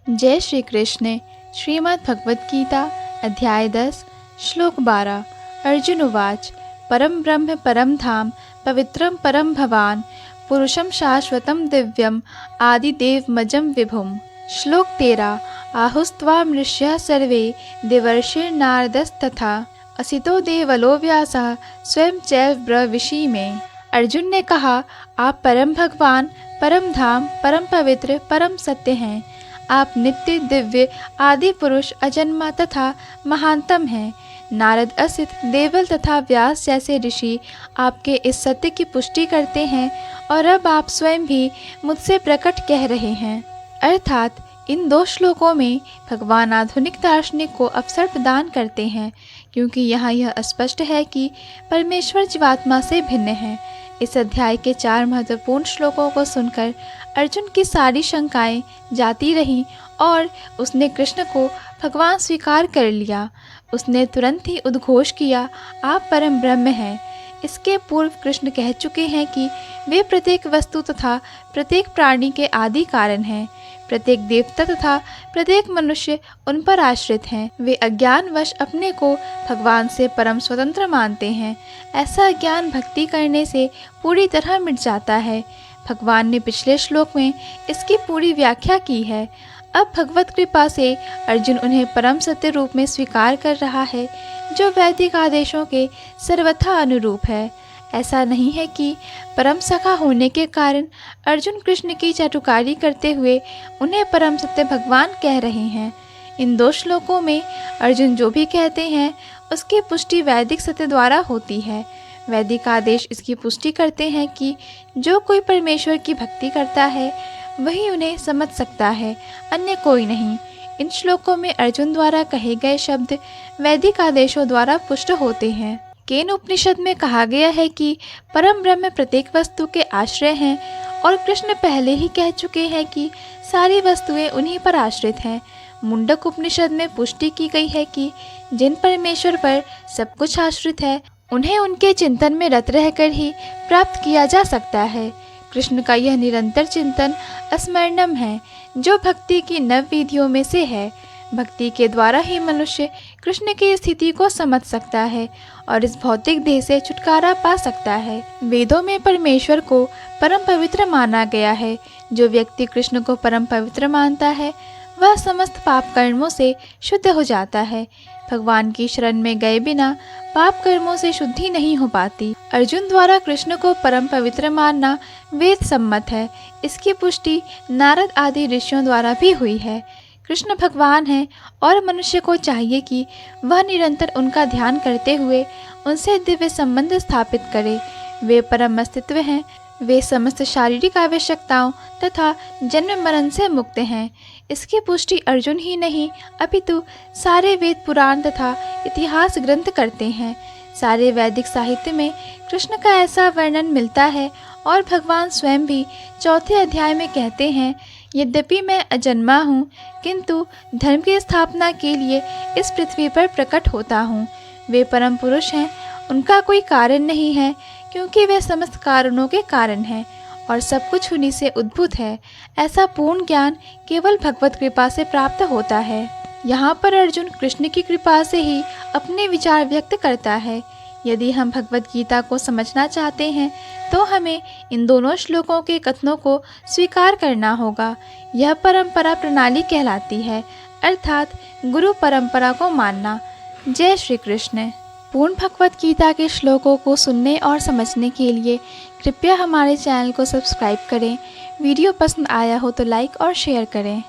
जय श्री कृष्ण। श्रीमद् भगवद गीता अध्याय 10 श्लोक 12। अर्जुन उवाच। परम ब्रह्म परम धाम पवित्रम परम भवान पुरुषम शाश्वतम दिव्यम आदिदेवमजं विभुम। श्लोक 13। आहुस्त्वा मृष्यः सर्वे देवर्षिर्नारदस्तथा असितो देवलो व्यासः स्वयं चैव ब्रवीषि मे। अर्जुन ने कहा, आप परम भगवान, परम धाम, परम पवित्र, परम सत्य हैं। आप नित्य दिव्य आदि पुरुष अजन्मा तथा महानतम हैं। नारद, असित, देवल तथा व्यास जैसे ऋषि आपके इस सत्य की पुष्टि करते हैं और अब आप स्वयं भी मुझसे प्रकट कह रहे हैं। अर्थात इन दो श्लोकों में भगवान आधुनिक दार्शनिक को अवसर प्रदान करते हैं, क्योंकि यहाँ यह स्पष्ट है कि परमेश्वर जीवात्मा से भिन्न है। इस अध्याय के 4 महत्वपूर्ण श्लोकों को सुनकर अर्जुन की सारी शंकाएं जाती रहीं और उसने कृष्ण को भगवान स्वीकार कर लिया। उसने तुरंत ही उद्घोष किया, आप परम ब्रह्म हैं। इसके पूर्व कृष्ण कह चुके हैं कि वे प्रत्येक वस्तु तथा प्रत्येक प्राणी के आदि कारण हैं। प्रत्येक देवता तथा प्रत्येक मनुष्य उन पर आश्रित हैं। वे अज्ञानवश अपने को भगवान से परम स्वतंत्र मानते हैं। ऐसा ज्ञान भक्ति करने से पूरी तरह मिट जाता है। भगवान ने पिछले श्लोक में इसकी पूरी व्याख्या की है। अब भगवत कृपा से अर्जुन उन्हें परम सत्य रूप में स्वीकार कर रहा है, जो वैदिक आदेशों के सर्वथा अनुरूप है। ऐसा नहीं है कि परम सखा होने के कारण अर्जुन कृष्ण की चाटुकारी करते हुए उन्हें परम सत्य भगवान कह रहे हैं। इन 2 श्लोकों में अर्जुन जो भी कहते हैं उसकी पुष्टि वैदिक सत्य द्वारा होती है। वैदिक आदेश इसकी पुष्टि करते हैं कि जो कोई परमेश्वर की भक्ति करता है वही उन्हें समझ सकता है, अन्य कोई नहीं। इन श्लोकों में अर्जुन द्वारा कहे गए शब्द वैदिक आदेशों द्वारा पुष्ट होते हैं। केन उपनिषद में कहा गया है कि परम ब्रह्म प्रत्येक वस्तु के आश्रय हैं और कृष्ण पहले ही कह चुके हैं कि सारी वस्तुएं उन्हीं पर आश्रित हैं। मुंडक उपनिषद में पुष्टि की गई है कि जिन परमेश्वर पर सब कुछ आश्रित है उन्हें उनके चिंतन में रत रहकर ही प्राप्त किया जा सकता है। कृष्ण का यह निरंतर चिंतन स्मरणम है, जो भक्ति की नव विधियों में से है। भक्ति के द्वारा ही मनुष्य कृष्ण की स्थिति को समझ सकता है और इस भौतिक देह से छुटकारा पा सकता है। वेदों में परमेश्वर को परम पवित्र माना गया है। जो व्यक्ति कृष्ण को परम पवित्र मानता है वह समस्त पाप कर्मों से शुद्ध हो जाता है। भगवान की शरण में गए बिना पाप कर्मों से शुद्धि नहीं हो पाती। अर्जुन द्वारा कृष्ण को परम पवित्र मानना वेद सम्मत है। इसकी पुष्टि नारद आदि ऋषियों द्वारा भी हुई है। कृष्ण भगवान हैं और मनुष्य को चाहिए कि वह निरंतर उनका ध्यान करते हुए उनसे दिव्य संबंध स्थापित करे। वे परम अस्तित्व हैं। वे समस्त शारीरिक आवश्यकताओं तथा जन्म मरण से मुक्त हैं। इसकी पुष्टि अर्जुन ही नहीं अपितु सारे वेद पुराण तथा इतिहास ग्रंथ करते हैं। सारे वैदिक साहित्य में कृष्ण का ऐसा वर्णन मिलता है और भगवान स्वयं भी 4 अध्याय में कहते हैं, यद्यपि मैं अजन्मा हूँ किंतु धर्म की स्थापना के लिए इस पृथ्वी पर प्रकट होता हूँ। वे परम पुरुष हैं, उनका कोई कारण नहीं है, क्योंकि वे समस्त कारणों के कारण हैं और सब कुछ उन्हीं से उद्भूत है। ऐसा पूर्ण ज्ञान केवल भगवत कृपा से प्राप्त होता है। यहाँ पर अर्जुन कृष्ण की कृपा से ही अपने विचार व्यक्त करता है। यदि हम भगवत गीता को समझना चाहते हैं तो हमें इन दोनों श्लोकों के कथनों को स्वीकार करना होगा। यह परंपरा प्रणाली कहलाती है, अर्थात गुरु परंपरा को मानना। जय श्री कृष्ण। पूर्ण भगवत गीता के श्लोकों को सुनने और समझने के लिए कृपया हमारे चैनल को सब्सक्राइब करें। वीडियो पसंद आया हो तो लाइक और शेयर करें।